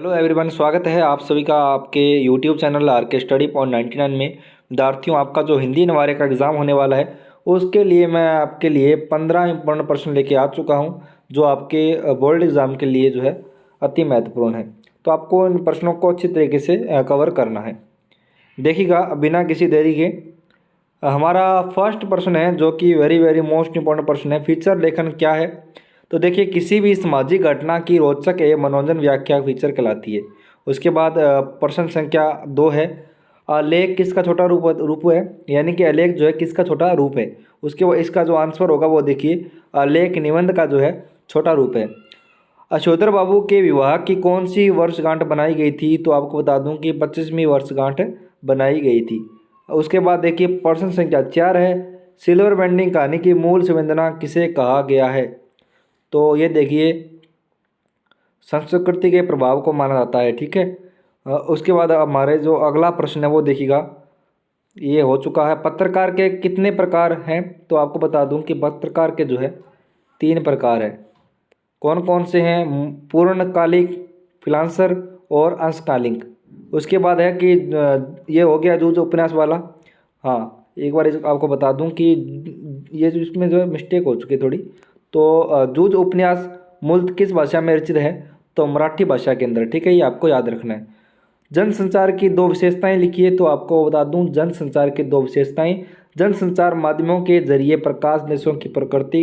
Hello everyone, स्वागत है आप सभी का आपके यूट्यूब चैनल आर के स्टडी पॉइंट 99 में। विद्यार्थियों, आपका जो हिंदी निवार्य का एग्ज़ाम होने वाला है उसके लिए मैं आपके लिए 15 इंपॉर्टेंट प्रश्न लेके आ चुका हूं, जो आपके बोर्ड एग्ज़ाम के लिए जो है अति महत्वपूर्ण है। तो आपको इन प्रश्नों को अच्छी तरीके से कवर करना है। देखिएगा, बिना किसी देरी के हमारा फर्स्ट प्रश्न है, जो कि वेरी वेरी मोस्ट इंपॉर्टेंट प्रश्न है। फीचर लेखन क्या है? तो देखिए, किसी भी सामाजिक घटना की रोचक एवं मनोरंजन व्याख्या फीचर कहलाती है। उसके बाद प्रश्न संख्या 2 है, आलेख किसका छोटा रूप है, यानी कि आलेख जो है किसका छोटा रूप है। उसके बाद इसका जो आंसर होगा वो देखिए, आलेख निबंध का जो है छोटा रूप है। अशोधर बाबू के विवाह की कौन सी वर्षगांठ बनाई गई थी? तो आपको बता दूं कि 25वीं वर्षगांठ बनाई गई थी। उसके बाद देखिए प्रश्न संख्या 4 है, सिल्वर बेंडिंग कहानी की मूल संवेदना किसे कहा गया है? तो ये देखिए, संस्कृति के प्रभाव को माना जाता है। ठीक है। उसके बाद हमारे जो अगला प्रश्न है वो देखिएगा, ये हो चुका है। पत्रकार के कितने प्रकार हैं? तो आपको बता दूं कि पत्रकार के जो है 3 प्रकार है। कौन कौन से हैं? पूर्णकालिक, फ्रीलांसर और अंशकालिक। उसके बाद है कि ये हो गया जूझ उपन्यास वाला। हाँ, एक बार आपको बता दूं कि ये जो इसमें जो है मिस्टेक हो चुकी है थोड़ी। तो जूझ उपन्यास मूलतः किस भाषा में रचित है? तो मराठी भाषा के अंदर। ठीक है, ये आपको याद रखना है। जनसंचार की 2 विशेषताएं लिखिए। तो आपको बता दूं, जनसंचार की 2 विशेषताएं। जनसंचार माध्यमों के जरिए प्रकाश देशों की प्रकृति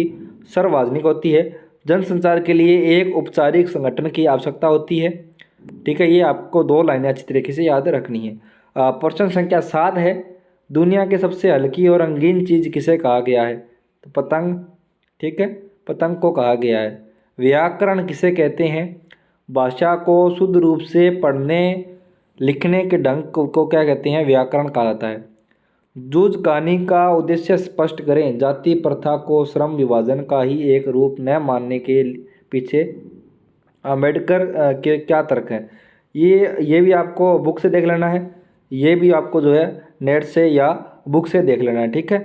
सार्वजनिक होती है। जनसंचार के लिए एक औपचारिक संगठन की आवश्यकता होती है। ठीक है, ये आपको 2 लाइनें अच्छी तरीके से याद रखनी है। प्रश्न संख्या 7 है, दुनिया की सबसे हल्की और रंगीन चीज़ किसे कहा गया है? तो पतंग। ठीक है, पतंग को कहा गया है। व्याकरण किसे कहते हैं? भाषा को शुद्ध रूप से पढ़ने लिखने के ढंग को क्या कहते हैं? व्याकरण कहा जाता है। जूझ कहानी का उद्देश्य स्पष्ट करें। जाति प्रथा को श्रम विभाजन का ही एक रूप न मानने के पीछे अम्बेडकर के क्या तर्क हैं? ये भी आपको बुक से देख लेना है, ये भी आपको जो है नेट से या बुक से देख लेना है। ठीक है,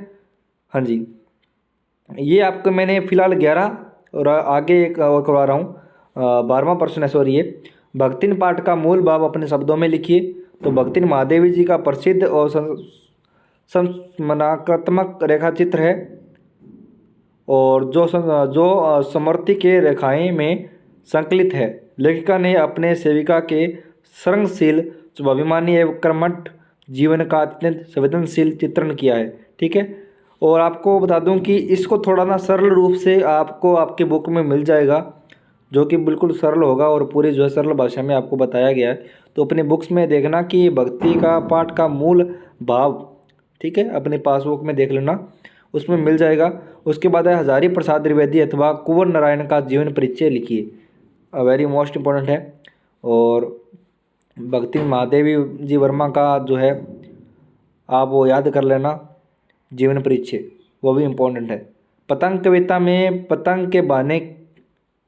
हाँ जी। ये आपको मैंने फिलहाल 11 और आगे एक और करवा रहा हूँ। 12वां प्रश्न है, सॉरी, ये भक्तिन पाठ का मूल भाव अपने शब्दों में लिखिए। तो भक्तिन महादेवी जी का प्रसिद्ध और संस्मरणात्मक रेखा चित्र है, और जो समृद्धि के रेखाएं में संकलित है। लेखिका ने अपने सेविका के संवेदनशील, स्वाभिमानी एवं कर्मठ जीवन का अत्यंत संवेदनशील चित्रण किया है। ठीक है, और आपको बता दूं कि इसको थोड़ा ना सरल रूप से आपको आपके बुक में मिल जाएगा, जो कि बिल्कुल सरल होगा और पूरी जो है सरल भाषा में आपको बताया गया है। तो अपने बुक्स में देखना कि भक्ति का पाठ का मूल भाव, ठीक है, अपने पासबुक में देख लेना, उसमें मिल जाएगा। उसके बाद है हजारी प्रसाद द्विवेदी अथवा कुंवर नारायण का जीवन परिचय लिखिए। वेरी मोस्ट इम्पोर्टेंट है। और भक्ति महादेवी जी वर्मा का जो है आप वो याद कर लेना, जीवन परिचय, वो भी इम्पोर्टेंट है। पतंग कविता में पतंग के बहाने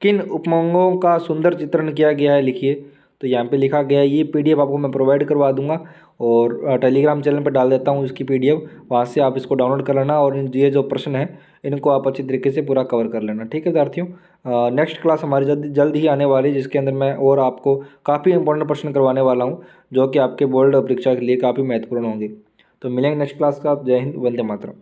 किन उपमंगों का सुंदर चित्रण किया गया है? लिखिए। तो यहाँ पे लिखा गया है, ये पीडीएफ आपको मैं प्रोवाइड करवा दूंगा और टेलीग्राम चैनल पर डाल देता हूँ इसकी पीडीएफ, वहाँ से आप इसको डाउनलोड कर लेना और ये जो प्रश्न है इनको आप अच्छी तरीके से पूरा कवर कर लेना। ठीक है विद्यार्थियों, नेक्स्ट क्लास हमारी जल्द ही आने वाली है, जिसके अंदर मैं और आपको काफ़ी इंपॉर्टेंट प्रश्न करवाने वाला हूँ, जो कि आपके बोर्ड परीक्षा के लिए काफ़ी महत्वपूर्ण होंगे। तो मिलेंगे नेक्स्ट क्लास का। जय हिंद, वंदे मातरम।